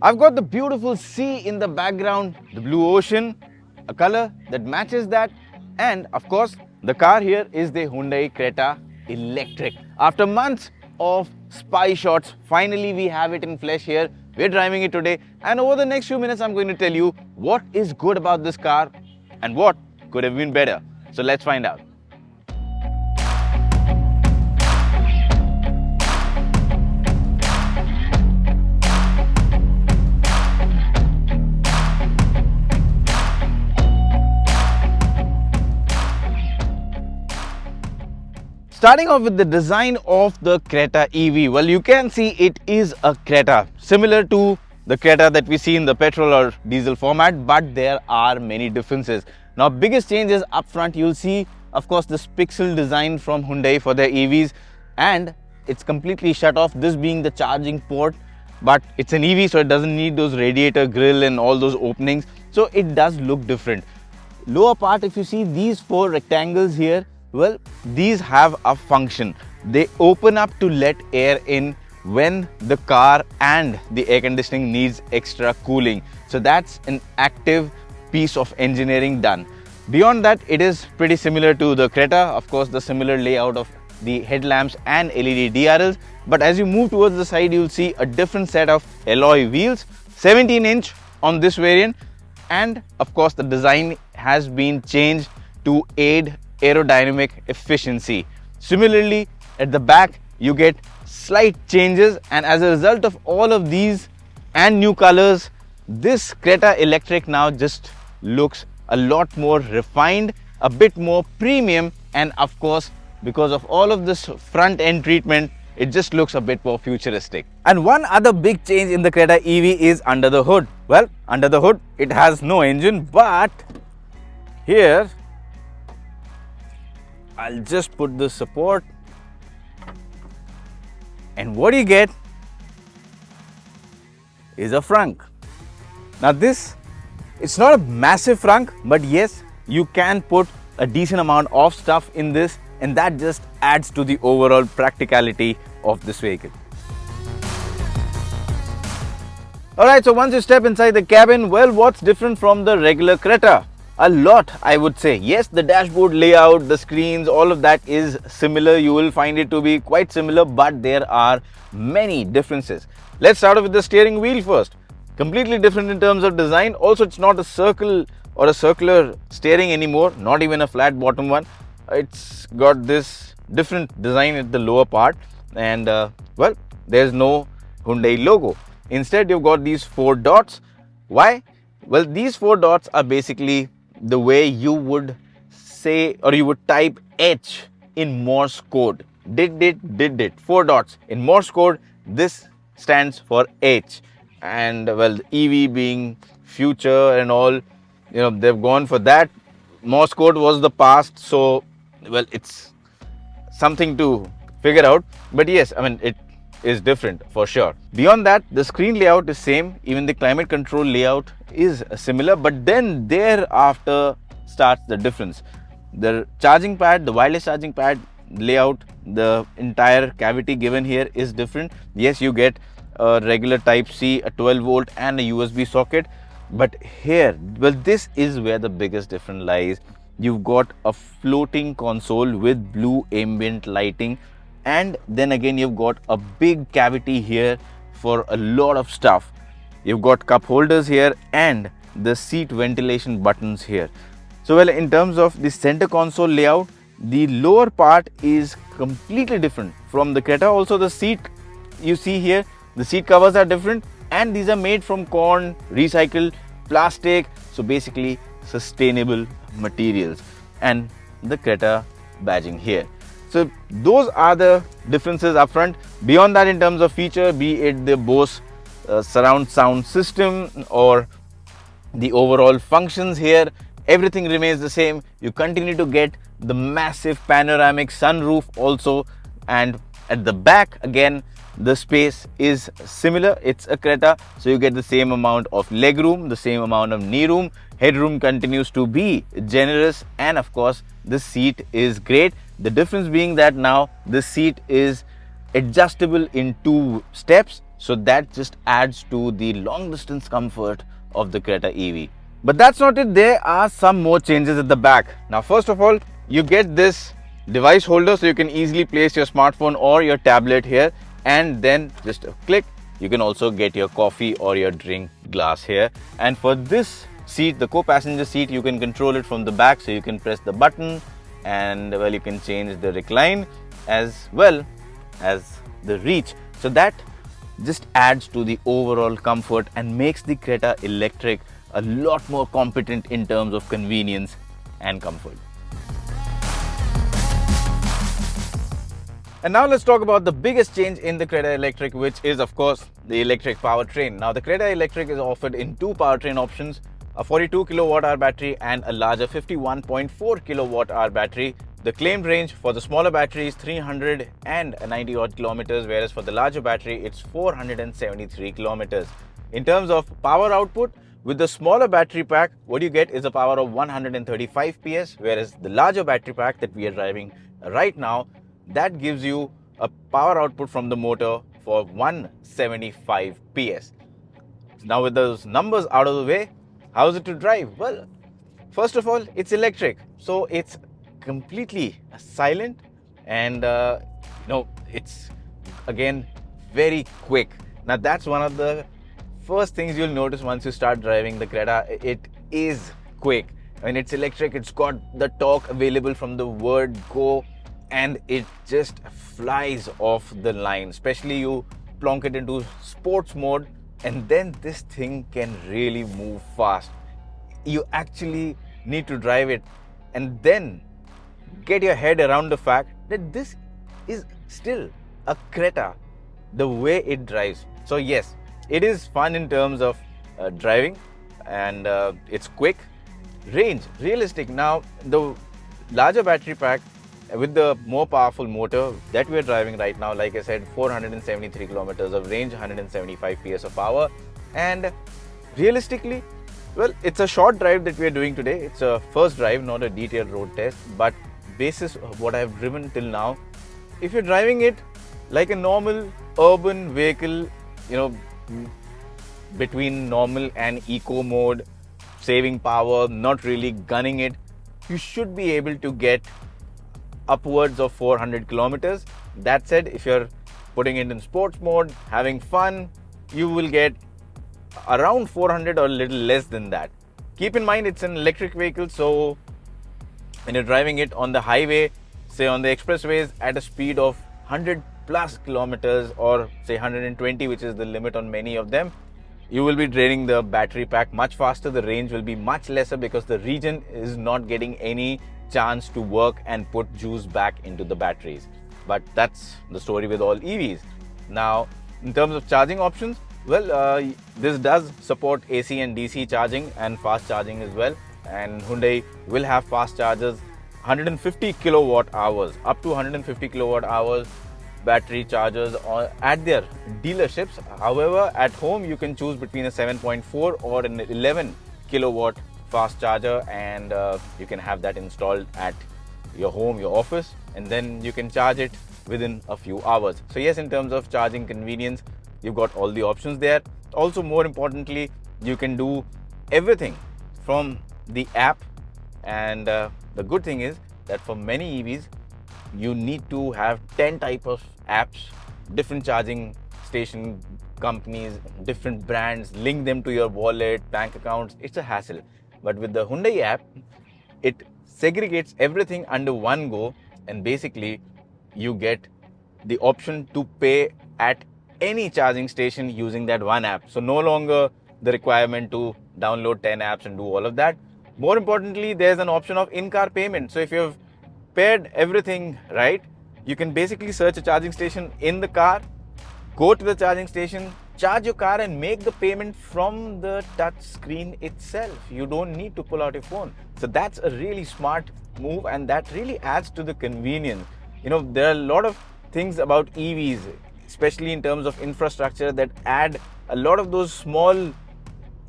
I've got the beautiful sea in the background, the blue ocean, a color that matches that, and of course, the car here is the Hyundai Creta Electric. After months of spy shots, finally we have it in flesh here. We're driving it today, and over the next few minutes, I'm going to tell you what is good about this car and what could have been better. So let's find out. Starting off with the design of the Creta EV, well, you can see it is a Creta, similar to the Creta that we see in the petrol or diesel format, but there are many differences. Now, biggest change is up front. You'll see, of course, this pixel design from Hyundai for their EVs, and it's completely shut off, this being the charging port, but it's an EV, so it doesn't need those radiator grill and all those openings, so it does look different. Lower part, if you see these four rectangles here, well, these have a function. They open up to let air in when the car and the air conditioning needs extra cooling. So that's an active piece of engineering done. Beyond that, it is pretty similar to the Creta. Of course, the similar layout of the headlamps and LED DRLs. But as you move towards the side, you'll see a different set of alloy wheels, 17-inch on this variant. And of course, the design has been changed to aid aerodynamic efficiency. Similarly, at the back, you get slight changes, and as a result of all of these and new colors, this Creta Electric now just looks a lot more refined, a bit more premium, and of course, because of all of this front end treatment, it just looks a bit more futuristic. And one other big change in the Creta EV is under the hood. Well, under the hood, it has no engine, but here, I'll just put the support, and what you get is a frunk. Now this, it's not a massive frunk, but yes, you can put a decent amount of stuff in this, and that just adds to the overall practicality of this vehicle. Alright, so once you step inside the cabin, well, what's different from the regular Creta? A lot, I would say. Yes, the dashboard layout, the screens, all of that is similar. You will find it to be quite similar, but there are many differences. Let's start off with the steering wheel first. Completely different in terms of design. Also, it's not a circle or a circular steering anymore, not even a flat bottom one. It's got this different design at the lower part, and well, there's no Hyundai logo. Instead, you've got these four dots. Why? Well, these four dots are basically the way you would say, or you would type H in Morse code. Did. 4 dots. In Morse code, this stands for H. And well, EV being future and all, they've gone for that. Morse code was the past, so well, it's something to figure out. But yes, I mean, it is different for sure. Beyond that, the screen layout is same. Even the climate control layout is similar, but then thereafter starts the difference. The charging pad, the wireless charging pad layout, the entire cavity given here is different. Yes, you get a regular type C, a 12 volt and a USB socket, but here, well, this is where the biggest difference lies. You've got a floating console with blue ambient lighting, and then again you've got a big cavity here for a lot of stuff. You've got cup holders here and the seat ventilation buttons here. So well, in terms of the center console layout, the lower part is completely different from the Creta. Also, the seat you see here, the seat covers are different, and these are made from corn, recycled plastic, so basically sustainable materials, and the Creta badging here. So those are the differences up front. Beyond that, in terms of feature, be it the Bose surround sound system or the overall functions here, everything remains the same. You continue to get the massive panoramic sunroof also, and at the back again the space is similar. It's a Creta, so you get the same amount of leg room, the same amount of knee room. Headroom continues to be generous, and of course the seat is great. The difference being that now the seat is adjustable in 2 steps, So that just adds to the long distance comfort of the Creta EV. But that's not it. There are some more changes at the back. Now, first of all, you get this device holder, so you can easily place your smartphone or your tablet here, and then just a click, you can also get your coffee or your drink glass here. And for this seat, the co-passenger seat, you can control it from the back, so you can press the button and well, you can change the recline as well as the reach. So that just adds to the overall comfort and makes the Creta Electric a lot more competent in terms of convenience and comfort. And now let's talk about the biggest change in the Creta Electric, which is of course the electric powertrain. Now the Creta Electric is offered in two powertrain options, a 42 kilowatt-hour battery and a larger 51.4 kilowatt-hour battery. The claimed range for the smaller battery is 390 odd kilometers, whereas for the larger battery it's 473 kilometers. In terms of power output, with the smaller battery pack, what you get is a power of 135 PS, whereas the larger battery pack that we are driving right now, that gives you a power output from the motor for 175 PS. Now with those numbers out of the way, how is it to drive? Well, first of all, it's electric, so it's completely silent, and it's again very quick. Now that's one of the first things you'll notice once you start driving the Creta. It is quick. When it's electric, it's got the torque available from the word go, and it just flies off the line. Especially you plonk it into sports mode, and then this thing can really move fast. You actually need to drive it and then get your head around the fact that this is still a Creta, the way it drives. So yes, it is fun in terms of driving, and it's quick. Range, realistic. Now the larger battery pack with the more powerful motor that we are driving right now, like I said, 473 kilometers of range, 175 PS of power, and realistically, well, it's a short drive that we are doing today. It's a first drive, not a detailed road test, but basis of what I've driven till now, if you're driving it like a normal urban vehicle, between normal and eco mode, saving power, not really gunning it, you should be able to get upwards of 400 kilometers. That said, if you're putting it in sports mode, having fun, you will get around 400 or a little less than that. Keep in mind, it's an electric vehicle, so when you're driving it on the highway, say on the expressways at a speed of 100 plus kilometers, or say 120, which is the limit on many of them, you will be draining the battery pack much faster. The range will be much lesser because the region is not getting any chance to work and put juice back into the batteries. But that's the story with all EVs. Now, in terms of charging options, well, this does support AC and DC charging and fast charging as well. And Hyundai will have fast chargers, 150 kilowatt hours, up to 150 kilowatt hours battery chargers at their dealerships. However, at home you can choose between a 7.4 or an 11 kilowatt fast charger, and you can have that installed at your home, your office, and then you can charge it within a few hours. So yes, in terms of charging convenience, you've got all the options there. Also, more importantly, you can do everything from the app, and the good thing is that for many EVs you need to have 10 type of apps, different charging station companies, different brands, link them to your wallet, bank accounts. It's a hassle. But with the Hyundai app, it segregates everything under one go, and basically you get the option to pay at any charging station using that one app. So no longer the requirement to download 10 apps and do all of that. More importantly, there's an option of in-car payment. So if you've paired everything right, you can basically search a charging station in the car, go to the charging station, charge your car, and make the payment from the touch screen itself. You don't need to pull out your phone. So that's a really smart move, and that really adds to the convenience. There are a lot of things about EVs, especially in terms of infrastructure, that add a lot of those small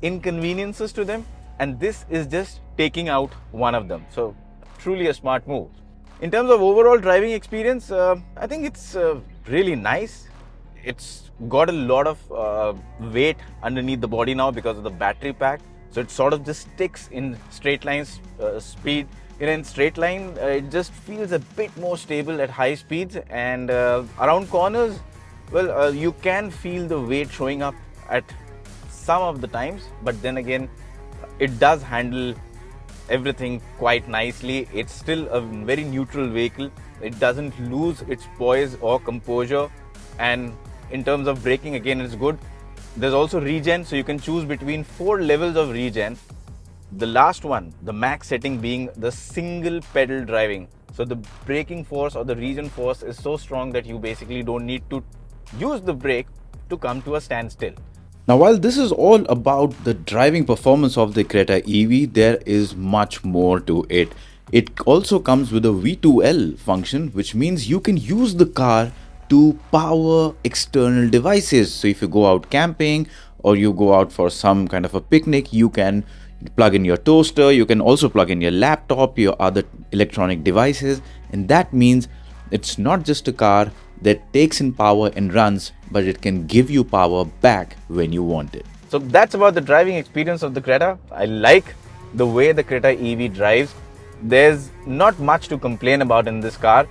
inconveniences to them, and this is just taking out one of them. So truly a smart move. In terms of overall driving experience, I think it's really nice. it's got a lot of weight underneath the body now because of the battery pack. So it sort of just sticks in straight lines speed. In straight line, it just feels a bit more stable at high speeds, and around corners, well, you can feel the weight showing up at some of the times, but then again, it does handle everything quite nicely. It's still a very neutral vehicle. It doesn't lose its poise or composure, and in terms of braking, again, it's good. There's also regen, so you can choose between 4 levels of regen. The last one, the max setting, being the single pedal driving. So the braking force or the regen force is so strong that you basically don't need to use the brake to come to a standstill. Now, while this is all about the driving performance of the Creta EV, there is much more to it. It also comes with a V2L function, which means you can use the car to power external devices. So if you go out camping or you go out for some kind of a picnic, you can plug in your toaster, you can also plug in your laptop, your other electronic devices, and that means it's not just a car that takes in power and runs, but it can give you power back when you want it. So that's about the driving experience of the Creta. I like the way the Creta EV drives. There's not much to complain about in this car.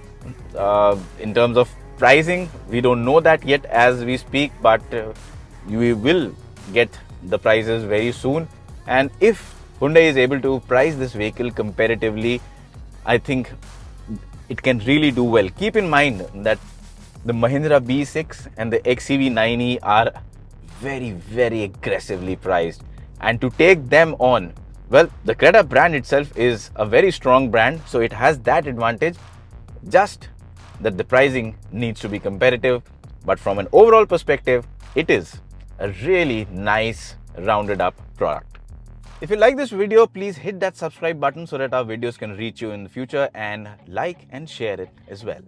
In terms of pricing, we don't know that yet as we speak, but we will get the prices very soon. And if Hyundai is able to price this vehicle comparatively, I think it can really do well. Keep in mind that the Mahindra BE6 and the XEV9E are very, very aggressively priced. And to take them on, well, the Creta brand itself is a very strong brand, so it has that advantage. Just that the pricing needs to be competitive. But from an overall perspective, it is a really nice, rounded up product. If you like this video, please hit that subscribe button so that our videos can reach you in the future, and like and share it as well.